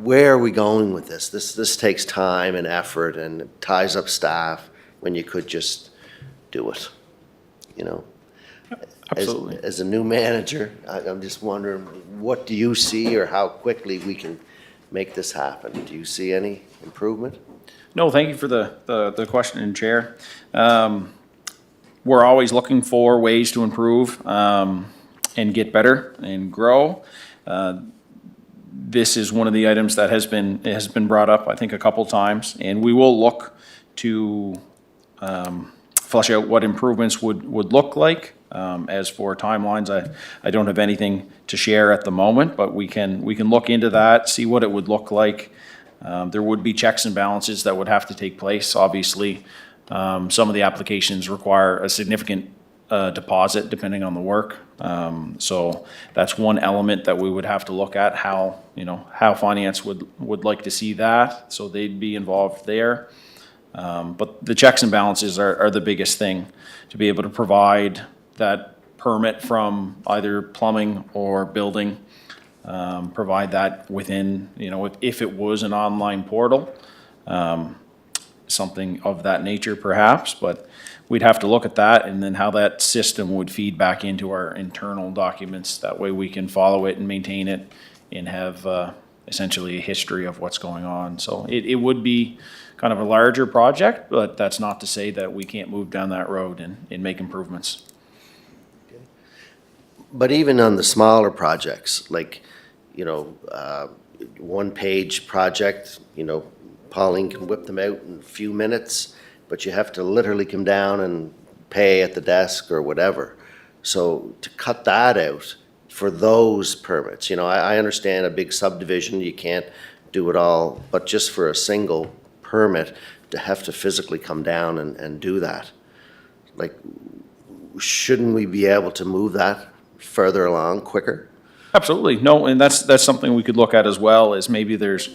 where are we going with this? This takes time and effort and it ties up staff when you could just do it, you know? Absolutely. As a new manager, I'm just wondering, what do you see or how quickly we can make this happen? Do you see any improvement? No, thank you for the question, Chair. We're always looking for ways to improve and get better and grow. This is one of the items that has been brought up, I think, a couple times, and we will look to flesh out what improvements would look like. As for timelines, I don't have anything to share at the moment, but we can look into that, see what it would look like. There would be checks and balances that would have to take place. Obviously, some of the applications require a significant deposit depending on the work. So that's one element that we would have to look at, how finance would like to see that. So they'd be involved there. But the checks and balances are the biggest thing, to be able to provide that permit from either plumbing or building, provide that within, if it was an online portal, something of that nature perhaps, but we'd have to look at that and then how that system would feed back into our internal documents. That way we can follow it and maintain it and have essentially a history of what's going on. So it would be kind of a larger project, but that's not to say that we can't move down that road and make improvements. But even on the smaller projects, like, one-page project, Pauline can whip them out in a few minutes, but you have to literally come down and pay at the desk or whatever. So to cut that out for those permits, I understand a big subdivision, you can't do it all, but just for a single permit, to have to physically come down and do that, like, shouldn't we be able to move that further along quicker? Absolutely. No, and that's something we could look at as well, is maybe there's,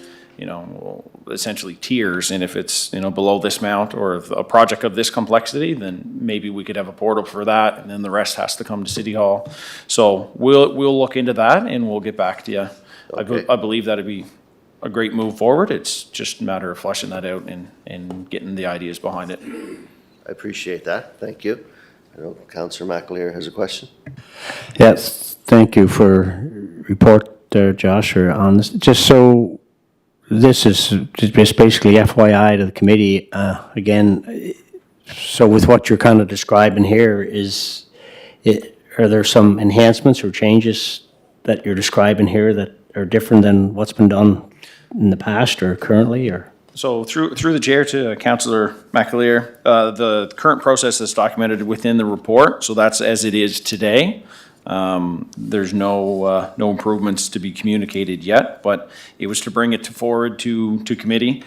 essentially tiers, and if it's, below this amount or a project of this complexity, then maybe we could have a portal for that, and then the rest has to come to City Hall. So we'll look into that and we'll get back to you. Okay. I believe that'd be a great move forward. It's just a matter of fleshing that out and getting the ideas behind it. I appreciate that, thank you. I know Councillor McAleer has a question. Yes, thank you for report there, Josh, on this. Just so this is just basically FYI to the committee, again, so with what you're kind of describing here, are there some enhancements or changes that you're describing here that are different than what's been done in the past or currently, or? So through the chair to Councillor McAleer, the current process is documented within the report, so that's as it is today. There's no improvements to be communicated yet, but it was to bring it forward to committee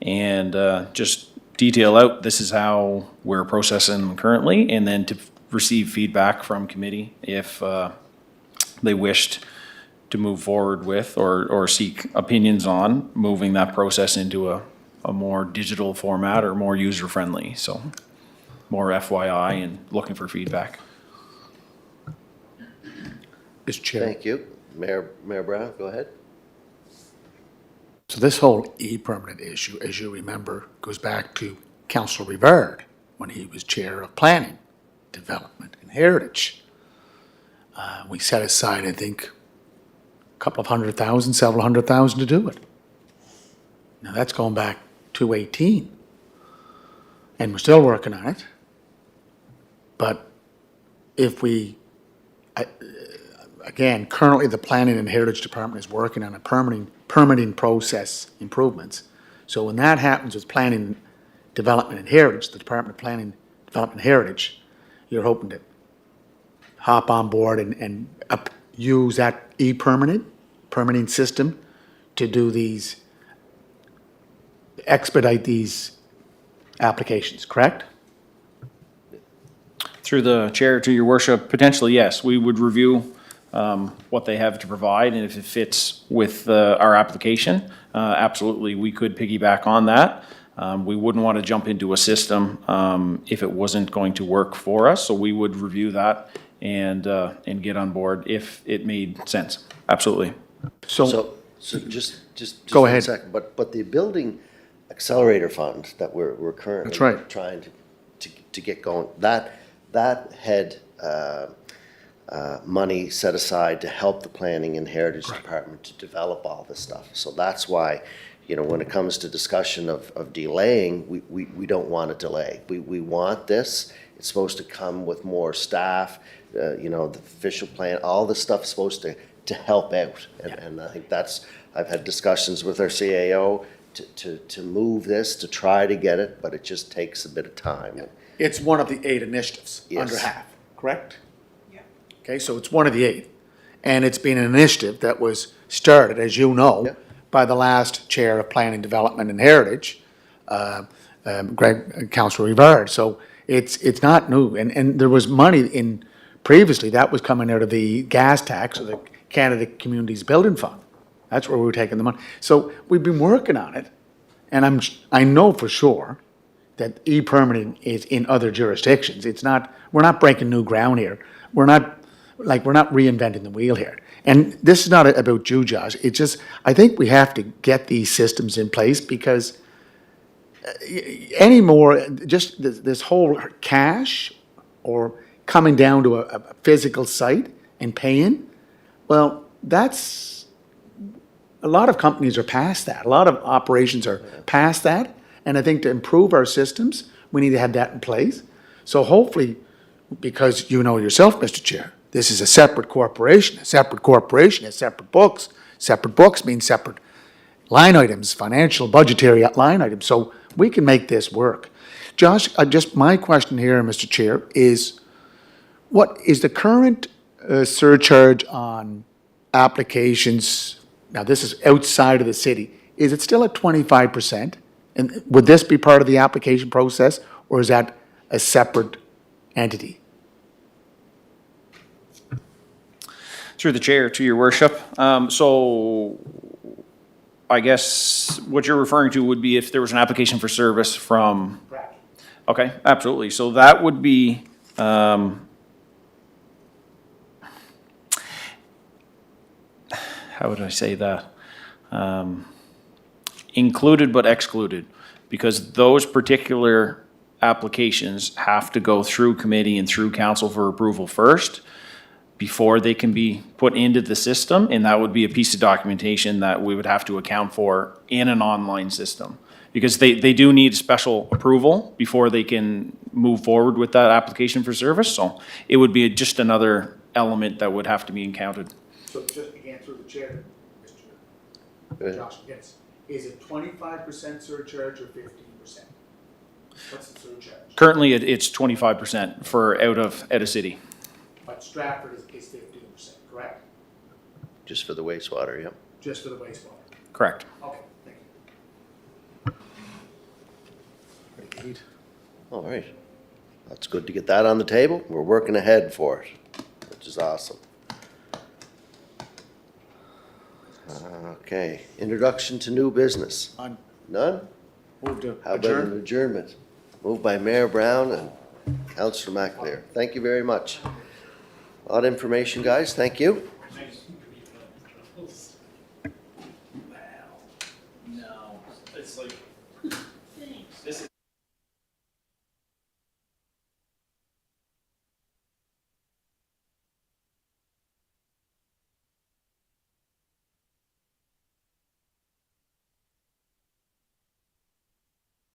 and just detail out, this is how we're processing them currently, and then to receive feedback from committee if they wished to move forward with or seek opinions on moving that process into a more digital format or more user-friendly. So more FYI and looking for feedback. Mr. Chair. Thank you. Mayor Brown, go ahead. So this whole e-permanent issue, as you remember, goes back to Councillor Rivard when he was Chair of Planning, Development and Heritage. We set aside, I think, a couple of $100,000, several $100,000 to do it. Now that's going back to 18. And we're still working on it. But if we, again, currently the Planning and Heritage Department is working on a permitting process improvements. So when that happens with Planning, Development and Heritage, the Department of Planning, Development and Heritage, you're hoping to hop on board and use that permitting system to do these, expedite these applications, correct? Through the chair, to your worship, potentially, yes, we would review what they have to provide, and if it fits with our application, absolutely, we could piggyback on that. We wouldn't want to jump into a system if it wasn't going to work for us, so we would review that and get on board if it made sense. Absolutely. So, So just Go 1 ahead. second, but the building accelerator fund that we're currently That's right. trying to get going, that had money set aside to help the Planning and Heritage Department to develop all this stuff. So that's why, you know, when it comes to discussion of delaying, we don't want to delay. We want this. It's supposed to come with more staff, you know, the official plan, all this stuff's supposed to help out. And I think that's, I've had discussions with our CAO to move this, to try to get it, but it just takes a bit of time. it's one of the 8 initiatives, Yes. under half, correct? Yeah. Okay, so it's one of the 8. And it's been an initiative that was started, as you know, Yeah. by the last Chair of Planning, Development and Heritage, Councillor Rivard. So it's not new. And there was money in, previously, that was coming out of the gas tax, or the Canada Communities Building Fund. That's where we were taking the money. So we've been working on it, and I know for sure that e-permitting is in other jurisdictions. It's not, we're not breaking new ground here. We're not reinventing the wheel here. And this is not about you, Josh. It's just, I think we have to get these systems in place because anymore, just this whole cash or coming down to a physical site and paying, well, that's, a lot of companies are past that. A lot of operations are past that. And I think to improve our systems, we need to have that in place. So hopefully, because you know yourself, Mr. Chair, this is a separate corporation. A separate corporation has separate books. Separate books mean separate line items, financial, budgetary line items. So we can make this work. Josh, just my question here, Mr. Chair, is what is the current surcharge on applications? Now, this is outside of the city. Is it still at 25%? And would this be part of the application process, or is that a separate entity? Through the chair, to your worship. So I guess what you're referring to would be if there was an application for service from, okay, absolutely. So that would be, how would I say that? Included but excluded, because those particular applications have to go through committee and through council for approval first before they can be put into the system, and that would be a piece of documentation that we would have to account for in an online system. Because they do need special approval before they can move forward with that application for service, so it would be just another element that would have to be encountered. So just again through the chair, Go ahead. Josh, yes. Is it 25% surcharge or 15%? What's the surcharge? Currently, it's 25% for out of city. But Stratford is 15%, correct? Just for the wastewater, yeah. Just for the wastewater. Correct. Okay, thank Right. All right. That's good to get that on the table. We're working ahead for it, which is awesome. Okay, introduction to new business. None. None? Move to How about an adjourn. adjournment? Moved by Mayor Brown and Councillor McAleer. Thank you very much. A lot of information, guys. Thank you.